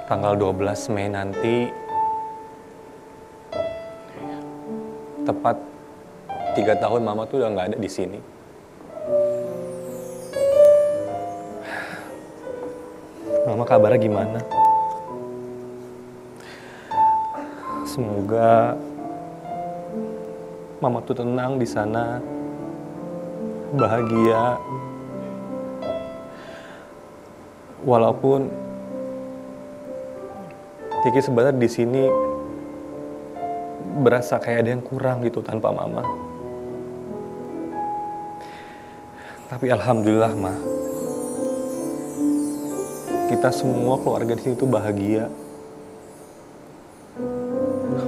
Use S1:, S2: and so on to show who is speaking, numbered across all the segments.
S1: Tanggal 12 Mei nanti tepat 3 tahun Mama tuh udah nggak ada di sini. Mama kabarnya gimana? Semoga Mama tuh tenang di sana, bahagia. Walaupun Kiki sebenarnya di sini berasa kayak ada yang kurang gitu tanpa Mama. Tapi alhamdulillah, Ma. Kita semua keluarga di sini tuh bahagia.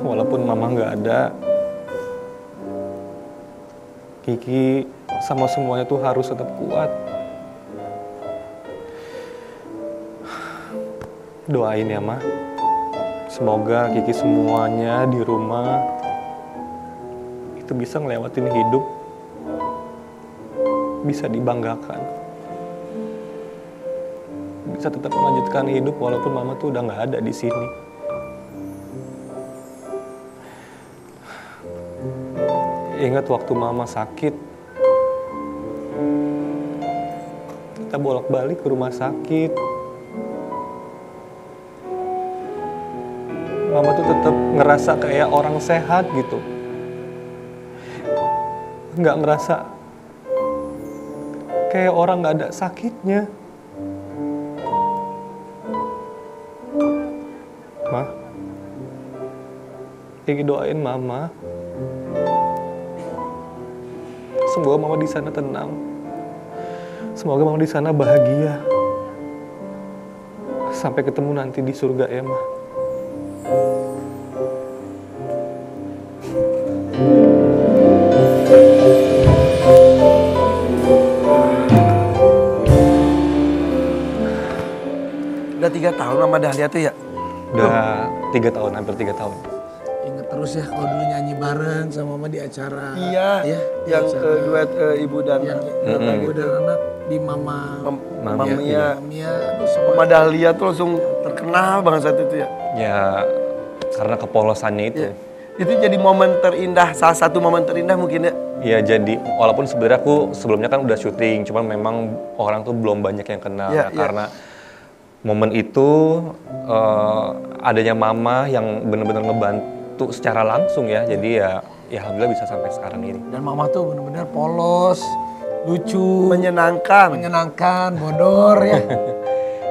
S1: Walaupun Mama nggak ada, Kiki sama semuanya tuh harus tetap kuat. Doain ya, Ma. Semoga Kiki semuanya di rumah itu bisa ngelewatin hidup, bisa dibanggakan, bisa tetap melanjutkan hidup walaupun Mama tuh udah nggak ada di sini. Ingat waktu Mama sakit, kita bolak-balik ke rumah sakit. Mama tuh tetap ngerasa kayak orang sehat gitu. Nggak ngerasa kayak orang nggak ada sakitnya. Ma, Kiki doain Mama. Semoga Mama di sana tenang. Semoga Mama di sana bahagia. Sampai ketemu nanti di surga ya, Ma.
S2: Udah 3 tahun Mama Dahlia tuh ya?
S1: Udah 3 tahun, hampir 3 tahun.
S3: Ingat terus ya kalau dulu nyanyi bareng sama Mama di acara.
S2: Iya,
S3: ya, di
S2: yang
S3: acara.
S2: duet ibu dan
S3: Ibu dan anak di Mama
S2: Mia.
S3: Mia. Aduh, sama
S2: Mama Dahlia tuh langsung terkenal banget saat itu ya.
S1: Ya, karena kepolosannya itu.
S2: Ya. Itu jadi momen terindah, salah satu momen terindah mungkin ya.
S1: Iya, jadi walaupun sebenarnya aku sebelumnya kan udah syuting, cuman memang orang tuh belum banyak yang kenal.
S2: Ya,
S1: Nah, karena momen itu adanya Mama yang benar-benar ngebantu secara langsung ya. Jadi ya alhamdulillah bisa sampai sekarang ini.
S3: Dan Mama tuh benar-benar polos, lucu, menyenangkan, bodor ya.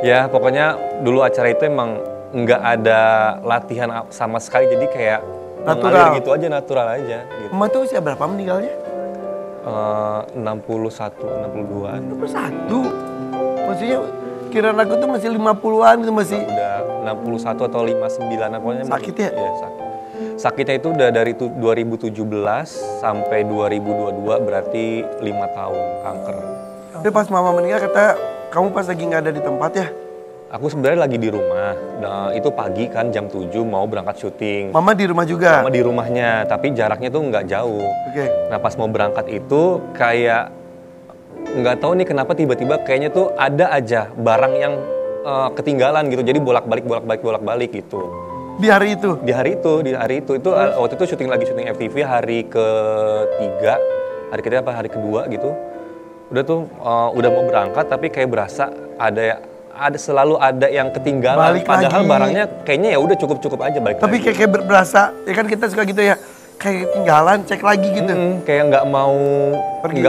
S1: Ya, pokoknya dulu acara itu emang nggak ada latihan sama sekali, jadi kayak
S2: natural
S1: gitu aja, natural aja. Gitu.
S2: Mama tuh usia berapa meninggalnya?
S1: 61, 62-an.
S2: 61? Maksudnya kiraan aku tuh masih 50-an gitu masih.
S1: Udah 61 atau 59, pokoknya.
S2: Sakit ya?
S1: Iya, sakit. Sakitnya itu udah dari 2017 sampai 2022, berarti 5 tahun kanker.
S2: Tapi pas Mama meninggal kata kamu pas lagi nggak ada di tempat ya?
S1: Aku sebenarnya lagi di rumah. Nah, itu pagi kan jam 7 mau berangkat syuting.
S2: Mama di rumah juga?
S1: Mama di rumahnya, tapi jaraknya tuh nggak jauh.
S2: Oke.
S1: Nah, pas mau berangkat itu kayak nggak tahu nih kenapa tiba-tiba kayaknya tuh ada aja barang yang ketinggalan gitu. Jadi bolak-balik gitu.
S2: Di hari itu?
S1: Di hari itu waktu itu lagi syuting FTV hari ketiga, hari ketiga apa hari kedua gitu. Udah tuh udah mau berangkat tapi kayak berasa selalu ada yang ketinggalan.
S2: Balik
S1: padahal
S2: lagi.
S1: Barangnya kayaknya ya udah cukup aja balik
S2: tapi
S1: lagi.
S2: kayak berasa ya kan kita suka gitu ya, kayak ketinggalan cek lagi gitu.
S1: Kayak nggak mau
S2: Pergi.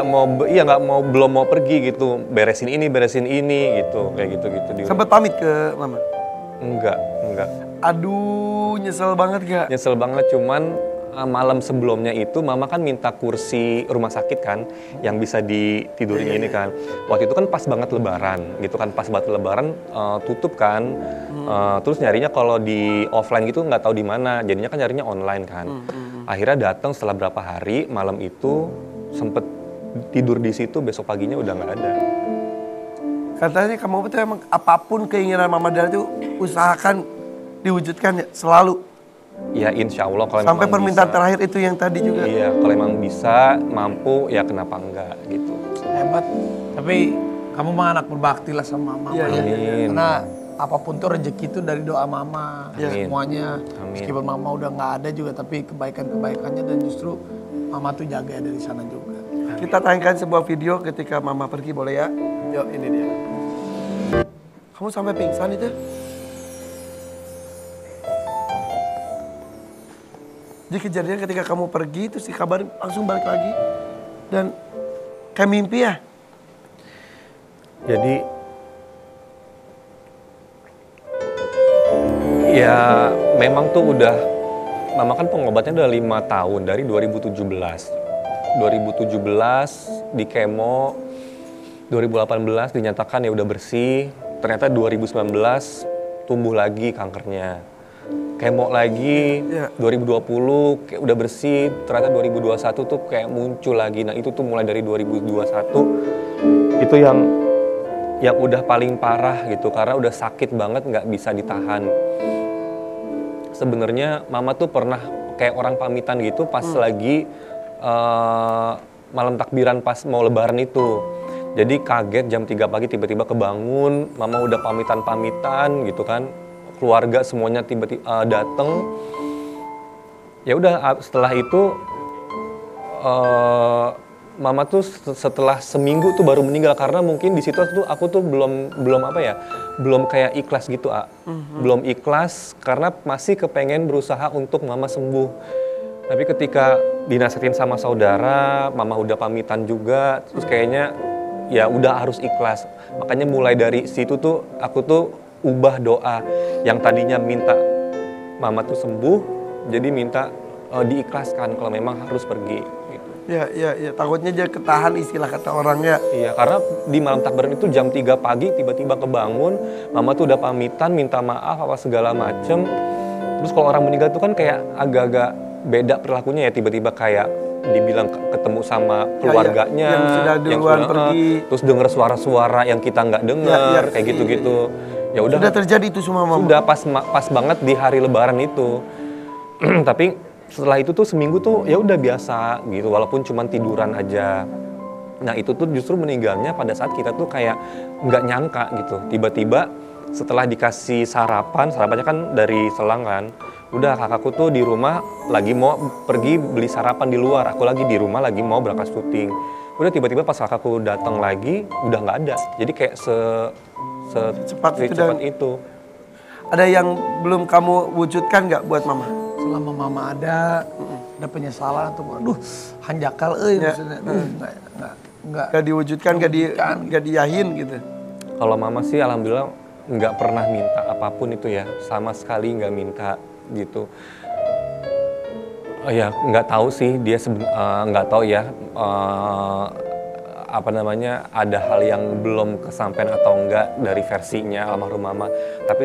S1: belum mau pergi gitu, beresin ini gitu, kayak gitu di rumah.
S2: Sempet pamit ke Mama?
S1: Enggak.
S2: Aduh, nyesel banget gak?
S1: Nyesel banget, cuman malam sebelumnya itu Mama kan minta kursi rumah sakit kan yang bisa ditidurin ini kan. Waktu itu kan pas banget lebaran gitu kan, tutup kan. Terus nyarinya kalau di offline gitu nggak tahu di mana, jadinya kan nyarinya online kan. Akhirnya datang setelah berapa hari, malam itu sempet tidur di situ, besok paginya udah nggak ada.
S2: Katanya kamu tuh emang apapun keinginan Mama Dahlia tuh usahakan diwujudkan ya, selalu.
S1: Ya insya Allah kalau
S2: sampai
S1: memang
S2: permintaan
S1: bisa.
S2: terakhir itu yang tadi juga.
S1: Iya, kalau emang bisa, mampu, ya kenapa enggak gitu.
S3: Hebat. Tapi kamu mah anak berbakti lah sama Mama
S2: Iya,
S3: ya.
S1: amin.
S3: Karena apapun tuh rezeki itu dari doa mama.
S1: Amin.
S3: Semuanya.
S1: Amin.
S3: Meskipun mama udah nggak ada juga, tapi kebaikan-kebaikannya dan justru mama tuh jaga dari sana juga.
S2: Kita tayangkan sebuah video ketika mama pergi, boleh ya? Yuk, ini dia. Kamu sampai pingsan itu? Jadi kejadian ketika kamu pergi itu si kabar langsung balik lagi. Dan kayak mimpi ya?
S1: Jadi ya memang tuh udah, mama kan pengobatnya udah 5 tahun dari 2017 di kemo, 2018 dinyatakan ya udah bersih, ternyata 2019 tumbuh lagi kankernya. Kemo lagi, 2020 kayak udah bersih, ternyata 2021 tuh kayak muncul lagi. Nah itu tuh mulai dari 2021, itu yang udah paling parah gitu, karena udah sakit banget, nggak bisa ditahan. Sebenarnya mama tuh pernah kayak orang pamitan gitu pas lagi malam takbiran pas mau lebaran itu. Jadi kaget jam 3 pagi tiba-tiba kebangun, mama udah pamitan-pamitan gitu kan. Keluarga semuanya tiba-tiba dateng. Ya udah setelah itu mama tuh setelah seminggu tuh baru meninggal, karena mungkin di situ tuh aku tuh belum apa ya, belum kayak ikhlas gitu, belum ikhlas karena masih kepengen berusaha untuk mama sembuh. Tapi ketika dinasihatin sama saudara, mama udah pamitan juga, terus kayaknya ya udah harus ikhlas. Makanya mulai dari situ tuh aku tuh ubah doa yang tadinya minta mama tuh sembuh, jadi minta diikhlaskan kalau memang harus pergi gitu.
S2: Ya, takutnya dia ketahan istilah kata orang ya.
S1: Iya, karena di malam takbiran itu jam 3 pagi tiba-tiba kebangun, mama tuh udah pamitan, minta maaf apa segala macem. Terus kalau orang meninggal tuh kan kayak agak-agak beda perilakunya ya, tiba-tiba kayak dibilang ketemu sama keluarganya
S2: yang sudah duluan pergi,
S1: terus denger suara-suara yang kita nggak denger, kayak gitu-gitu. Ya udah.
S2: Sudah terjadi itu semua, mama.
S1: Sudah pas banget di hari lebaran itu. Tapi setelah itu tuh seminggu tuh ya udah biasa gitu, walaupun cuma tiduran aja. Nah itu tuh justru meninggalnya pada saat kita tuh kayak nggak nyangka gitu. Tiba-tiba setelah dikasih sarapannya kan dari Selang kan, udah kakakku tuh di rumah lagi mau pergi beli sarapan di luar, aku lagi di rumah lagi mau berangkat syuting. Udah tiba-tiba pas kakakku datang lagi udah nggak ada. Jadi kayak secepat itu.
S2: Ada yang belum kamu wujudkan nggak buat mama?
S3: Selama mama ada penyesalan tuh, aduh hanjakal maksudnya,
S2: nggak diwujudkan, nggak diyahin gitu.
S1: Kalau mama sih alhamdulillah nggak pernah minta apapun itu ya, sama sekali nggak minta gitu. Ya nggak tahu sih dia nggak tahu ya apa namanya, ada hal yang belum kesampaian atau enggak dari versinya almarhum mama. Tapi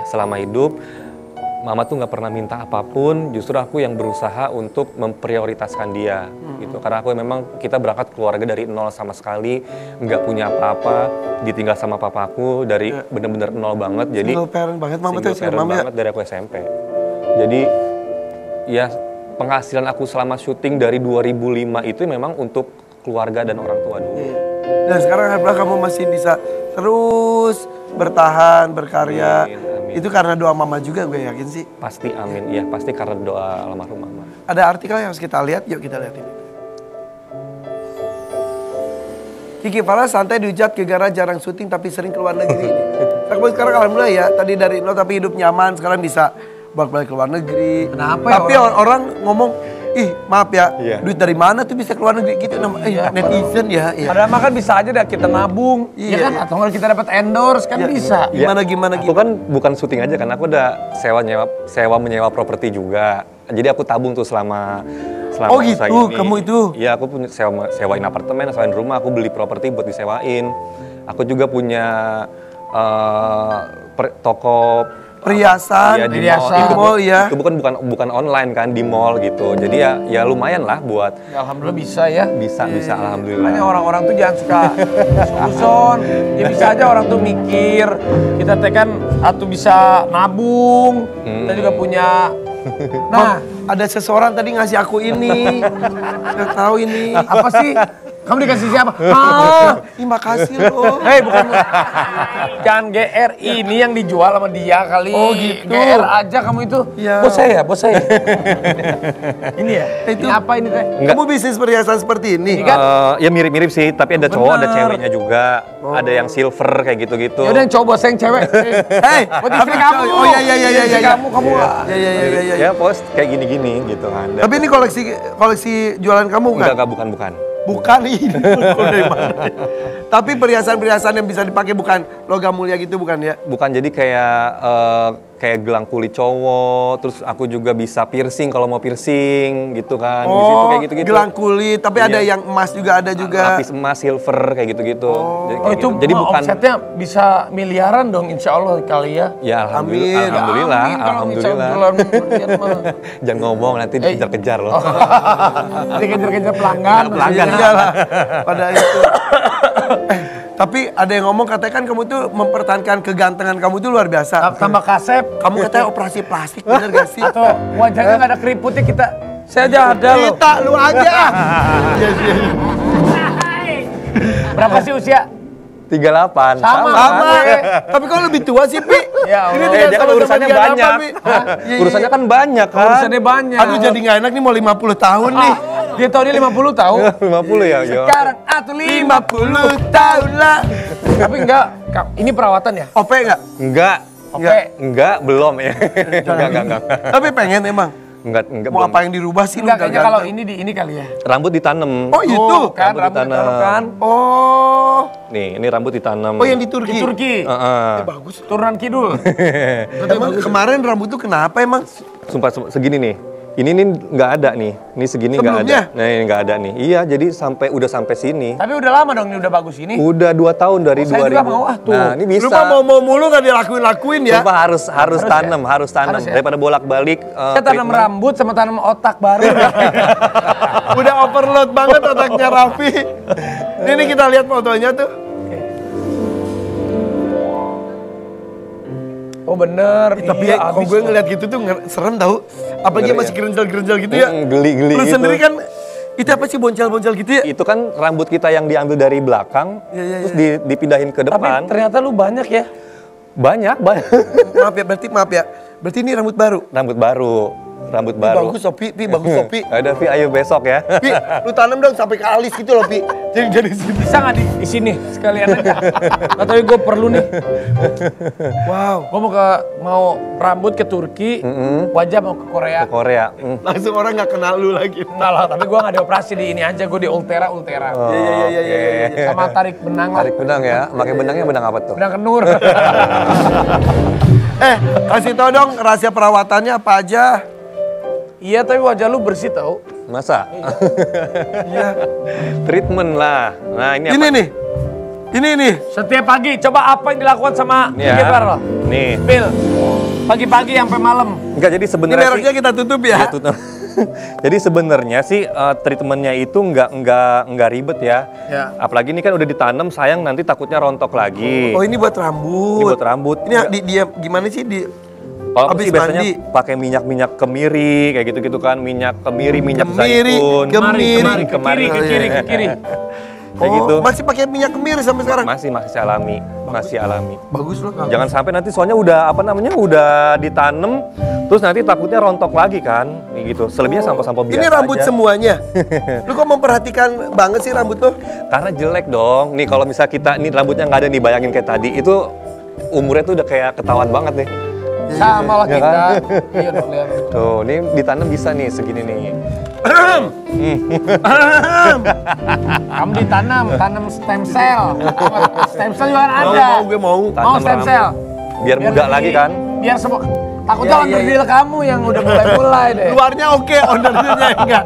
S1: selama hidup mama tuh nggak pernah minta apapun, justru aku yang berusaha untuk memprioritaskan dia gitu. Karena aku memang kita berangkat keluarga dari nol sama sekali, nggak punya apa-apa, ditinggal sama papaku dari bener-bener nol banget. Jadi
S2: single parent banget mama tuh,
S1: single parent banget dari aku SMP. Jadi ya penghasilan aku selama syuting dari 2005 itu memang untuk keluarga dan orang tua dulu.
S2: Dan sekarang alhamdulillah kamu masih bisa terus bertahan, berkarya.
S1: Amin.
S2: Itu karena doa mama juga, gue yakin sih.
S1: Pasti amin, ya pasti karena doa almarhum mama.
S2: Ada artikel yang harus kita lihat, yuk kita lihat ini. Kiki Farah santai dihujat gara-gara jarang syuting tapi sering keluar negeri. Sekarang alhamdulillah ya, tadi dari nol tapi hidup nyaman, sekarang bisa balik ke luar negeri.
S3: Kenapa
S2: tapi
S3: ya
S2: orang ngomong, ih maaf ya, duit dari mana tuh bisa keluar negeri gitu, netizen ya.
S3: Padahal kan bisa aja dah kita nabung, ya kan? Atau kalau kita dapat endorse kan bisa.
S2: Gimana?
S1: Aku kan bukan syuting aja kan, aku udah sewa menyewa properti juga. Jadi aku tabung tuh selama
S2: oh gitu,
S1: ini.
S2: Kamu itu?
S1: Iya, aku punya sewain apartemen, sewain rumah, aku beli properti buat disewain. Aku juga punya toko
S2: perhiasan,
S1: di mall. Itu bukan online kan, di mall gitu. Jadi ya lumayan lah buat.
S3: Ya, alhamdulillah bisa ya.
S1: Bisa alhamdulillah.
S3: Makanya orang-orang tuh jangan suka susun. Ya bisa aja orang tuh mikir, kita kan atau bisa nabung. Kita juga punya.
S2: Nah, ada seseorang tadi ngasih aku ini. Nggak tahu ini.
S3: Apa sih? Kamu dikasih siapa?
S2: Ih, makasih loh.
S3: Hei, bukan. Jangan GR, ini yang dijual sama dia kali.
S2: Oh, gitu.
S3: GR aja kamu itu.
S2: Iya.
S3: Bos saya. Ini ya?
S2: Itu
S3: Ini apa ini teh?
S2: Kamu bisnis perhiasan seperti ini?
S1: Ya mirip-mirip sih, tapi ada cowok, ada
S3: Bener.
S1: ceweknya juga. Ada yang silver kayak gitu-gitu.
S3: Ya udah yang cowok, bos saya yang cewek.
S2: Hei,
S3: Buat istri kamu.
S2: Oh iya.
S3: Istri kamu.
S2: Iya.
S1: Ya pos kayak gini-gini gitu kan.
S2: Tapi ini koleksi jualan kamu kan?
S1: Enggak, bukan.
S2: Bukan ini. Dari mana? Tapi perhiasan-perhiasan yang bisa dipakai bukan logam mulia gitu bukan ya?
S1: Bukan, jadi kayak gelang kulit cowok, terus aku juga bisa piercing kalau mau piercing gitu kan. Di situ kayak gitu-gitu.
S2: Gelang kulit, tapi
S1: Iya.
S2: ada yang emas juga ada juga.
S1: Lapis emas, silver kayak gitu-gitu.
S3: Oh itu
S1: Jadi bukan.
S3: omsetnya bisa miliaran dong insya Allah kali ya.
S1: Ya alhamdulillah.
S2: Amin.
S1: Alhamdulillah.
S3: Amin, kalau bisa
S1: Alhamdulillah.
S3: bulan miliar mah.
S1: Jangan ngomong nanti dikejar-kejar loh.
S3: Dikejar-kejar pelanggan.
S1: Pelanggan.
S2: Iyalah, pada itu. Tapi ada yang ngomong katanya kan kamu tuh mempertahankan kegantengan kamu tuh luar biasa.
S3: Tambah kasep.
S2: Kamu katanya operasi plastik, bener gak sih?
S3: Atau wajahnya nggak ada keriputnya kita. Saya aja ada loh.
S2: Kita, lu aja. Iya.
S3: Berapa sih usia?
S1: 38.
S2: Sama. Tapi kau lebih tua sih, Pi.
S3: Ya Allah.
S1: Dia kan urusannya
S2: dia
S1: banyak.
S2: apa, Pi? Iya.
S1: Urusannya kan banyak kan.
S3: Urusannya banyak.
S2: Aduh jadi gak enak nih mau 50 tahun nih.
S3: Dia tahu dia 50 tahu.
S1: 50 ya.
S3: Sekarang atau
S2: 50 tahun lah.
S3: Tapi enggak, ini perawatan ya?
S2: OP gak?
S1: Enggak.
S3: Oke.
S1: Enggak, belum ya. Enggak.
S2: Tapi pengen emang.
S1: Enggak,
S2: Mau
S1: belum.
S2: apa yang dirubah sih?
S3: Enggak,
S2: lu
S3: kayaknya kalau ini di ini kali ya.
S1: Rambut ditanam.
S2: Oh itu?
S3: Kan
S1: Rambut
S3: rambut
S1: ditanam.
S3: ditaruh kan.
S2: Oh.
S1: Nih, ini rambut ditanam.
S2: Oh yang di
S3: Di
S2: Turki?
S3: Turki.
S1: Heeh.
S2: Bagus.
S3: Turunan kidul.
S2: Emang kemarin rambut tuh kenapa emang?
S1: Sumpah segini nih. Ini nih nggak ada nih. Ini segini nggak ada.
S2: Sebelumnya?
S1: Nah, ini nggak ada nih. Iya, jadi udah sampai sini.
S3: Tapi udah lama dong ini udah bagus ini.
S1: Udah 2 tahun dari
S3: saya
S1: 2000.
S3: juga mau, tuh.
S1: Nah, ini bisa.
S2: Lu mah mau mulu gak dilakuin ya?
S1: Sumpah harus tanam, harus tanam.
S3: Harus ya?
S1: Daripada bolak-balik.
S3: Saya tanam
S1: treatment.
S3: rambut sama tanam otak baru.
S2: Udah overload banget otaknya Raffi. Ini kita lihat fotonya tuh.
S3: Oh bener.
S2: Tapi
S3: iya,
S2: kalau
S3: abis
S2: gue
S3: loh.
S2: ngeliat gitu tuh serem tau. Apalagi
S1: Ngeri
S2: masih
S1: ya?
S2: gerenjal-gerenjal gitu ya.
S1: Geli
S2: Lu
S1: gitu.
S2: sendiri kan, itu apa sih boncel-boncel gitu ya?
S1: Itu kan rambut kita yang diambil dari belakang,
S2: Iya.
S1: terus dipindahin ke
S3: Tapi
S1: depan.
S3: ternyata lu banyak ya.
S1: Banyak.
S2: Maaf ya. Berarti ini rambut baru.
S1: Rambut
S2: Pi,
S1: baru.
S2: bagus Sopi, bagus Sopi.
S1: Ada Vi, ayo besok ya.
S2: Pi, lu tanam dong sampai ke alis gitu loh, Pi. Jadi sini.
S3: Bisa nggak di sini sekalian aja? Nggak tahu gue perlu nih.
S2: Wow.
S3: Gue mau rambut ke Turki, wajah mau ke Korea.
S1: Ke Korea.
S2: Langsung orang nggak kenal lu lagi.
S3: Nah lah, tapi gue nggak dioperasi di ini aja, gue di Ultera.
S2: Iya.
S3: Sama tarik benang lah.
S1: Tarik benang ya. Pakai benangnya benang apa tuh?
S3: Benang kenur.
S2: Kasih tau dong rahasia perawatannya apa aja.
S3: Iya, tapi wajah lu bersih tau.
S1: Masa?
S2: Iya.
S1: Treatment lah. Nah, ini apa?
S2: Ini nih.
S3: Setiap pagi, coba apa yang dilakukan sama
S1: Ini ya.
S3: Gibran lo?
S1: Nih.
S3: Pil, pagi-pagi sampai malam.
S1: Enggak, jadi
S2: Ini
S1: sebenarnya
S2: mereknya kita tutup ya.
S1: Jadi sebenarnya sih treatmentnya itu nggak ribet ya.
S3: Ya.
S1: Apalagi ini kan udah ditanam, sayang nanti takutnya rontok lagi.
S2: Oh ini buat
S1: Ini
S2: rambut.
S1: buat rambut.
S2: Ini dia gimana sih di?
S1: Kalau aku
S2: habis
S1: sih biasanya
S2: mandi.
S1: pakai minyak kemiri kayak gitu-gitu kan, minyak kemiri, minyak
S2: Kemiri,
S1: zaitun.
S2: kemiri.
S3: Ke kiri.
S1: Kayak gitu.
S2: Masih pakai minyak kemiri sampai sekarang.
S1: Masih alami, masih alami.
S2: Bagus loh.
S1: Jangan sampai nanti soalnya udah ditanam, terus nanti takutnya rontok lagi kan, kayak gitu. Selebihnya sampo-sampo biasa
S2: Ini rambut
S1: aja.
S2: semuanya. Lu kok memperhatikan banget sih rambut lo?
S1: Karena jelek dong. Nih kalau misal kita, nih rambutnya nggak ada nih, bayangin kayak tadi, itu umurnya tuh udah kayak ketahuan banget nih.
S3: Sama lah
S1: Ya
S3: kita.
S1: kan?
S3: Iya dong, lihat.
S1: Tuh, ini ditanam bisa nih segini nih.
S3: Kamu tanam stem cell. Stem cell juga kan ada.
S2: Gue mau.
S3: Mau
S1: Tanam
S3: stem
S1: rambut.
S3: cell.
S1: Biar muda lagi kan.
S3: Biar semua. Takutnya
S2: Iya,
S3: under
S2: iya,
S3: deal kamu yang udah mulai deh.
S2: Luarnya oke, ownernya enggak.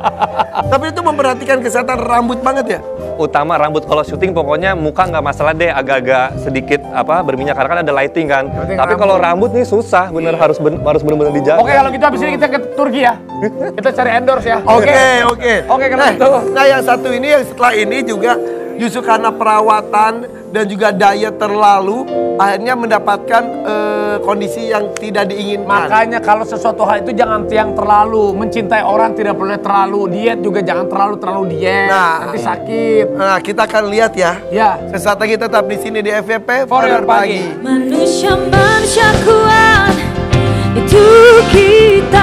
S2: Tapi itu memperhatikan kesehatan rambut banget ya?
S1: Utama rambut, kalau syuting pokoknya muka nggak masalah deh, agak-agak sedikit berminyak karena kan ada lighting kan.
S3: Penting
S1: Tapi kalau rambut nih susah, harus bener-bener dijaga.
S3: Oke, kalau gitu habis ini kita ke Turki ya. Kita cari endorse ya.
S2: Oke.
S3: Oke, kalau
S2: Nah,
S3: gitu.
S2: nah yang satu ini, yang setelah ini juga justru karena perawatan dan juga diet terlalu, akhirnya mendapatkan kondisi yang tidak diinginkan.
S3: Makanya kalau sesuatu hal itu jangan yang terlalu. Mencintai orang tidak boleh terlalu. Diet juga jangan terlalu diet.
S2: Nah,
S3: nanti sakit.
S2: Nah, kita akan lihat ya.
S3: Ya.
S2: Sesaat lagi tetap di sini di FVP
S3: For Your Pagi.
S4: Manusia kuat itu kita.